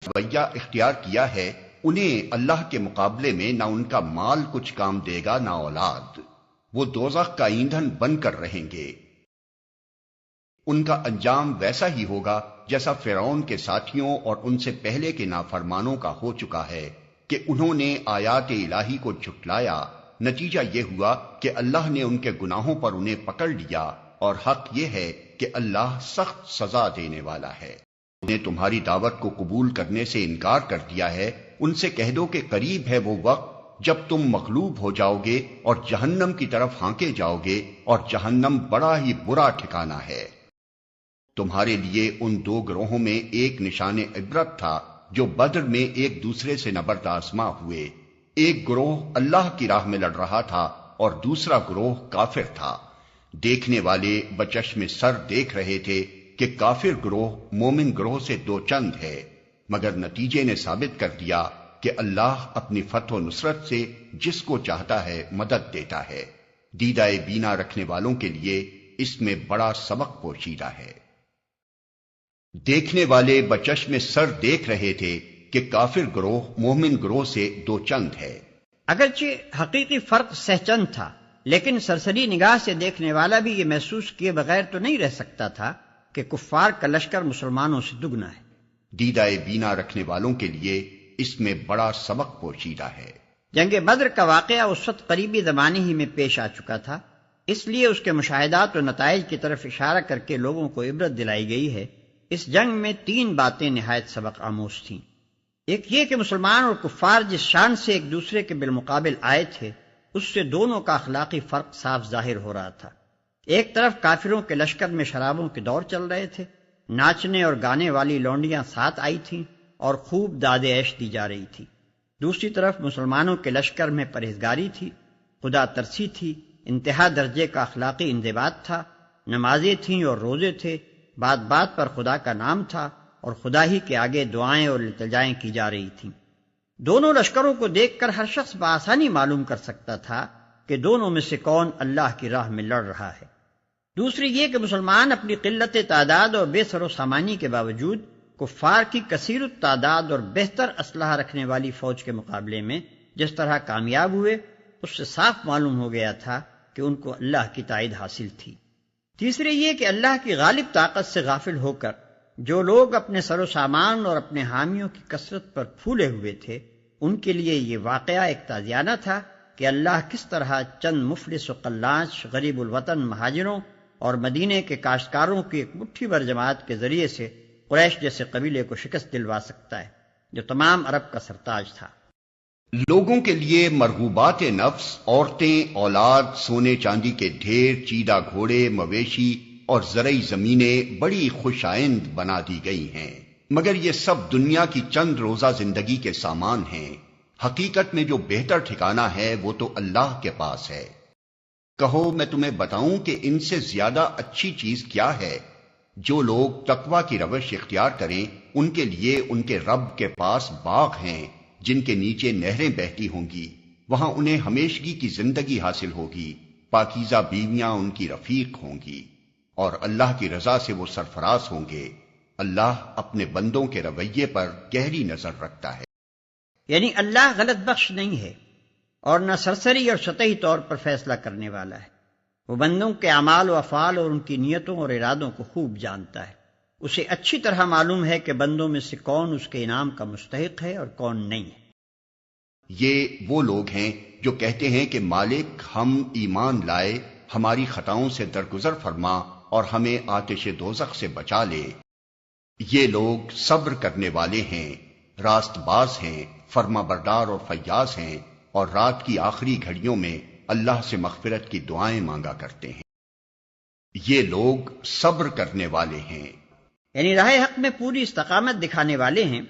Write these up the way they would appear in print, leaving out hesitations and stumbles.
رویہ اختیار کیا ہے انہیں اللہ کے مقابلے میں نہ ان کا مال کچھ کام دے گا نہ اولاد، وہ دوزخ کا ایندھن بن کر رہیں گے۔ ان کا انجام ویسا ہی ہوگا جیسا فرعون کے ساتھیوں اور ان سے پہلے کے نافرمانوں کا ہو چکا ہے کہ انہوں نے آیات الہی کو جھٹلایا، نتیجہ یہ ہوا کہ اللہ نے ان کے گناہوں پر انہیں پکڑ لیا، اور حق یہ ہے کہ اللہ سخت سزا دینے والا ہے۔ انہیں تمہاری دعوت کو قبول کرنے سے انکار کر دیا ہے، ان سے کہہ دو کہ قریب ہے وہ وقت جب تم مغلوب ہو جاؤ گے اور جہنم کی طرف ہانکے جاؤ گے، اور جہنم بڑا ہی برا ٹھکانہ ہے۔ تمہارے لیے ان دو گروہوں میں ایک نشان عبرت تھا جو بدر میں ایک دوسرے سے نبرد آزما ہوئے۔ ایک گروہ اللہ کی راہ میں لڑ رہا تھا اور دوسرا گروہ کافر تھا۔ دیکھنے والے بچشم سر دیکھ رہے تھے کہ کافر گروہ مومن گروہ سے دو چند ہے، مگر نتیجے نے ثابت کر دیا کہ اللہ اپنی فتح و نصرت سے جس کو چاہتا ہے مدد دیتا ہے۔ دیدہ بینا رکھنے والوں کے لیے اس میں بڑا سبق پوشیدہ ہے۔ دیکھنے والے بچشم سر دیکھ رہے تھے کہ کافر گروہ مومن گروہ سے دو چند ہے۔ اگرچہ حقیقی فرق سہ چند تھا، لیکن سرسری نگاہ سے دیکھنے والا بھی یہ محسوس کیے بغیر تو نہیں رہ سکتا تھا کہ کفار کا لشکر مسلمانوں سے دگنا ہے۔ دیدہ بینا رکھنے والوں کے لیے اس میں بڑا سبق پوشیدہ ہے۔ جنگ بدر کا واقعہ اس وقت قریبی زمانے ہی میں پیش آ چکا تھا، اس لیے اس کے مشاہدات و نتائج کی طرف اشارہ کر کے لوگوں کو عبرت دلائی گئی ہے۔ اس جنگ میں تین باتیں نہایت سبق آموز تھیں۔ ایک یہ کہ مسلمان اور کفار جس شان سے ایک دوسرے کے بالمقابل آئے تھے، اس سے دونوں کا اخلاقی فرق صاف ظاہر ہو رہا تھا۔ ایک طرف کافروں کے لشکر میں شرابوں کے دور چل رہے تھے، ناچنے اور گانے والی لونڈیاں ساتھ آئی تھیں اور خوب داد عیش دی جا رہی تھی۔ دوسری طرف مسلمانوں کے لشکر میں پرہیزگاری تھی، خدا ترسی تھی، انتہا درجے کا اخلاقی انضباط تھا، نمازیں تھیں اور روزے تھے، بات بات پر خدا کا نام تھا، اور خدا ہی کے آگے دعائیں اور التجائیں کی جا رہی تھیں۔ دونوں لشکروں کو دیکھ کر ہر شخص بآسانی معلوم کر سکتا تھا کہ دونوں میں سے کون اللہ کی راہ میں لڑ رہا ہے۔ دوسری یہ کہ مسلمان اپنی قلت تعداد اور بے سر و سامانی کے باوجود کفار کی کثیر التعداد اور بہتر اسلحہ رکھنے والی فوج کے مقابلے میں جس طرح کامیاب ہوئے، اس سے صاف معلوم ہو گیا تھا کہ ان کو اللہ کی تائید حاصل تھی۔ تیسری یہ کہ اللہ کی غالب طاقت سے غافل ہو کر جو لوگ اپنے سر و سامان اور اپنے حامیوں کی کثرت پر پھولے ہوئے تھے، ان کے لیے یہ واقعہ ایک تازیانہ تھا کہ اللہ کس طرح چند مفلس و قلاش غریب الوطن مہاجروں اور مدینے کے کاشتکاروں کی ایک مٹھی بھر جماعت کے ذریعے سے قریش جیسے قبیلے کو شکست دلوا سکتا ہے، جو تمام عرب کا سرتاج تھا۔ لوگوں کے لیے مرغوبات نفس، عورتیں، اولاد، سونے چاندی کے ڈھیر، چیدہ گھوڑے، مویشی اور زرعی زمینیں بڑی خوش آئند بنا دی گئی ہیں، مگر یہ سب دنیا کی چند روزہ زندگی کے سامان ہیں۔ حقیقت میں جو بہتر ٹھکانہ ہے وہ تو اللہ کے پاس ہے۔ کہو میں تمہیں بتاؤں کہ ان سے زیادہ اچھی چیز کیا ہے؟ جو لوگ تقویٰ کی روش اختیار کریں ان کے لیے ان کے رب کے پاس باغ ہیں جن کے نیچے نہریں بہتی ہوں گی، وہاں انہیں ہمیشگی کی زندگی حاصل ہوگی، پاکیزہ بیویاں ان کی رفیق ہوں گی، اور اللہ کی رضا سے وہ سرفراز ہوں گے۔ اللہ اپنے بندوں کے رویے پر گہری نظر رکھتا ہے۔ یعنی اللہ غلط بخش نہیں ہے اور نہ سرسری اور سطحی طور پر فیصلہ کرنے والا ہے۔ وہ بندوں کے اعمال و افعال اور ان کی نیتوں اور ارادوں کو خوب جانتا ہے۔ اسے اچھی طرح معلوم ہے کہ بندوں میں سے کون اس کے انعام کا مستحق ہے اور کون نہیں ہے۔ یہ وہ لوگ ہیں جو کہتے ہیں کہ مالک ہم ایمان لائے، ہماری خطاؤں سے درگزر فرما اور ہمیں آتش دوزخ سے بچا لے۔ یہ لوگ صبر کرنے والے ہیں، راست باز ہیں، فرما بردار اور فیاض ہیں، اور رات کی آخری گھڑیوں میں اللہ سے مغفرت کی دعائیں مانگا کرتے ہیں۔ یہ لوگ صبر کرنے والے ہیں، یعنی راہ حق میں پوری استقامت دکھانے والے ہیں،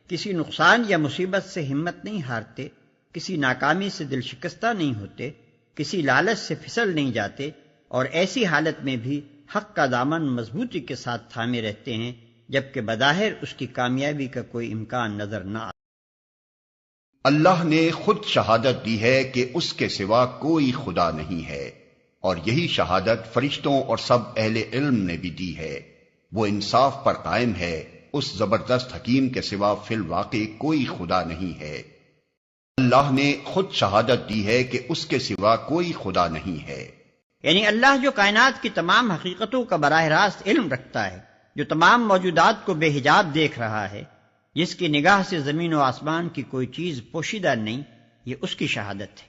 کسی نقصان یا مصیبت سے ہمت نہیں ہارتے، کسی ناکامی سے دل شکستہ نہیں ہوتے، کسی لالچ سے پھسل نہیں جاتے، اور ایسی حالت میں بھی حق کا دامن مضبوطی کے ساتھ تھامے رہتے ہیں جبکہ بظاہر اس کی کامیابی کا کوئی امکان نظر نہ آتا۔ اللہ نے خود شہادت دی ہے کہ اس کے سوا کوئی خدا نہیں ہے، اور یہی شہادت فرشتوں اور سب اہل علم نے بھی دی ہے۔ وہ انصاف پر قائم ہے، اس زبردست حکیم کے سوا فی الواقع کوئی خدا نہیں ہے۔ اللہ نے خود شہادت دی ہے کہ اس کے سوا کوئی خدا نہیں ہے۔ یعنی اللہ جو کائنات کی تمام حقیقتوں کا براہ راست علم رکھتا ہے، جو تمام موجودات کو بے حجاب دیکھ رہا ہے، جس کی نگاہ سے زمین و آسمان کی کوئی چیز پوشیدہ نہیں، یہ اس کی شہادت ہے،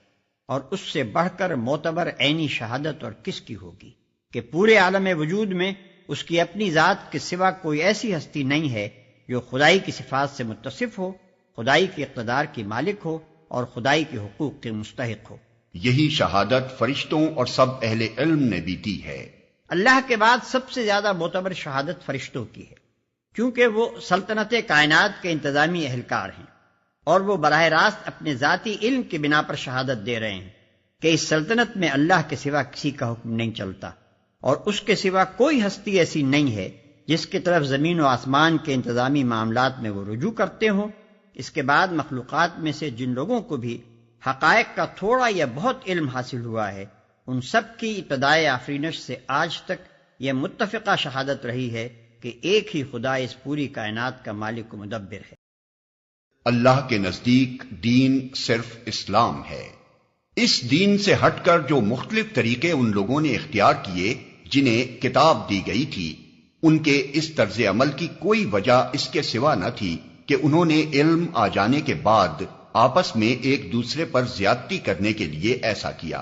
اور اس سے بڑھ کر معتبر عینی شہادت اور کس کی ہوگی کہ پورے عالم وجود میں اس کی اپنی ذات کے سوا کوئی ایسی ہستی نہیں ہے جو خدائی کی صفات سے متصف ہو، خدائی کے اقتدار کی مالک ہو اور خدائی کے حقوق کے مستحق ہو۔ یہی شہادت فرشتوں اور سب اہل علم نے بھی دی ہے۔ اللہ کے بعد سب سے زیادہ معتبر شہادت فرشتوں کی ہے، کیونکہ وہ سلطنت کائنات کے انتظامی اہلکار ہیں، اور وہ براہ راست اپنے ذاتی علم کی بنا پر شہادت دے رہے ہیں کہ اس سلطنت میں اللہ کے سوا کسی کا حکم نہیں چلتا، اور اس کے سوا کوئی ہستی ایسی نہیں ہے جس کی طرف زمین و آسمان کے انتظامی معاملات میں وہ رجوع کرتے ہوں۔ اس کے بعد مخلوقات میں سے جن لوگوں کو بھی حقائق کا تھوڑا یا بہت علم حاصل ہوا ہے، ان سب کی ابتدائے آفرینش سے آج تک یہ متفقہ شہادت رہی ہے کہ ایک ہی خدا اس پوری کائنات کا مالک و مدبر ہے۔ اللہ کے نزدیک دین صرف اسلام ہے۔ اس دین سے ہٹ کر جو مختلف طریقے ان لوگوں نے اختیار کیے جنہیں کتاب دی گئی تھی، ان کے اس طرز عمل کی کوئی وجہ اس کے سوا نہ تھی کہ انہوں نے علم آ جانے کے بعد آپس میں ایک دوسرے پر زیادتی کرنے کے لیے ایسا کیا،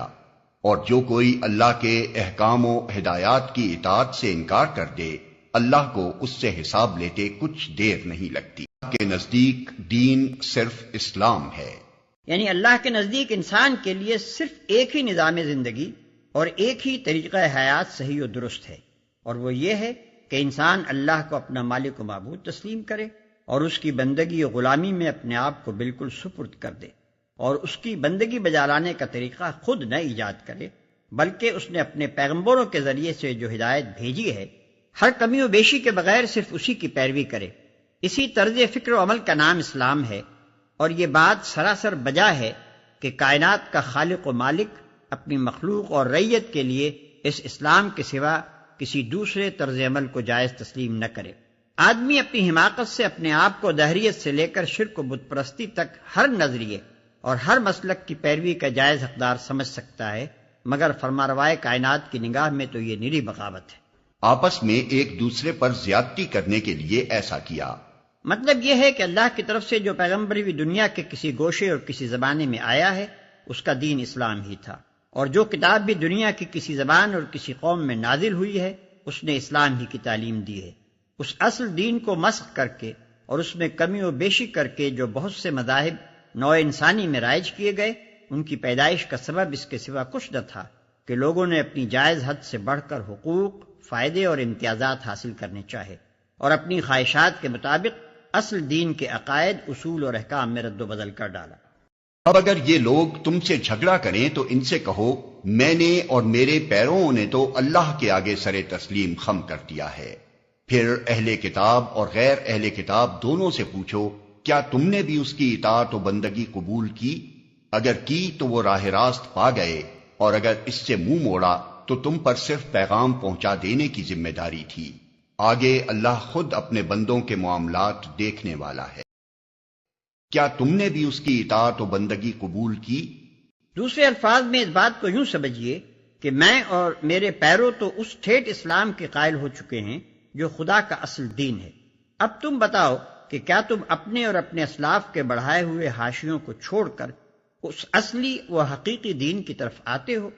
اور جو کوئی اللہ کے احکام و ہدایات کی اطاعت سے انکار کر دے، اللہ کو اس سے حساب لیتے کچھ دیر نہیں لگتی۔ اللہ کے نزدیک دین صرف اسلام ہے۔ یعنی اللہ کے نزدیک انسان کے لیے صرف ایک ہی نظام زندگی اور ایک ہی طریقہ حیات صحیح و درست ہے، اور وہ یہ ہے کہ انسان اللہ کو اپنا مالک و معبود تسلیم کرے اور اس کی بندگی و غلامی میں اپنے آپ کو بالکل سپرد کر دے، اور اس کی بندگی بجا لانے کا طریقہ خود نہ ایجاد کرے، بلکہ اس نے اپنے پیغمبروں کے ذریعے سے جو ہدایت بھیجی ہے ہر کمی و بیشی کے بغیر صرف اسی کی پیروی کرے۔ اسی طرز فکر و عمل کا نام اسلام ہے، اور یہ بات سراسر بجا ہے کہ کائنات کا خالق و مالک اپنی مخلوق اور رعیت کے لیے اس اسلام کے سوا کسی دوسرے طرز عمل کو جائز تسلیم نہ کرے۔ آدمی اپنی حماقت سے اپنے آپ کو دہریت سے لے کر شرک و بت پرستی تک ہر نظریے اور ہر مسلک کی پیروی کا جائز حقدار سمجھ سکتا ہے، مگر فرماروائے کائنات کی نگاہ میں تو یہ نری بغاوت ہے۔ آپس میں ایک دوسرے پر زیادتی کرنے کے لیے ایسا کیا۔ مطلب یہ ہے کہ اللہ کی طرف سے جو پیغمبر بھی دنیا کے کسی گوشے اور کسی زبانے میں آیا ہے اس کا دین اسلام ہی تھا، اور جو کتاب بھی دنیا کی کسی زبان اور کسی قوم میں نازل ہوئی ہے اس نے اسلام ہی کی تعلیم دی ہے۔ اس اصل دین کو مسخ کر کے اور اس میں کمی و بیشی کر کے جو بہت سے مذاہب نوع انسانی میں رائج کیے گئے، ان کی پیدائش کا سبب اس کے سوا کچھ نہ تھا کہ لوگوں نے اپنی جائز حد سے بڑھ کر حقوق، فائدے اور امتیازات حاصل کرنے چاہے، اور اپنی خواہشات کے مطابق اصل دین کے عقائد، اصول اور احکام میں رد و بدل کر ڈالا۔ اب اگر یہ لوگ تم سے جھگڑا کریں تو ان سے کہو، میں نے اور میرے پیرووں نے تو اللہ کے آگے سر تسلیم خم کر دیا ہے۔ پھر اہل کتاب اور غیر اہل کتاب دونوں سے پوچھو، کیا تم نے بھی اس کی اطاعت و بندگی قبول کی؟ اگر کی تو وہ راہ راست پا گئے، اور اگر اس سے منہ موڑا تو تم پر صرف پیغام پہنچا دینے کی ذمہ داری تھی۔ آگے اللہ خود اپنے بندوں کے معاملات دیکھنے والا ہے۔ کیا تم نے بھی اس کی اطاعت و بندگی قبول کی؟ دوسرے الفاظ میں اس بات کو یوں سمجھیے کہ میں اور میرے پیرو تو اس ٹھیٹ اسلام کے قائل ہو چکے ہیں جو خدا کا اصل دین ہے۔ اب تم بتاؤ کہ کیا تم اپنے اور اپنے اسلاف کے بڑھائے ہوئے حاشیوں کو چھوڑ کر اس اصلی و حقیقی دین کی طرف آتے ہو؟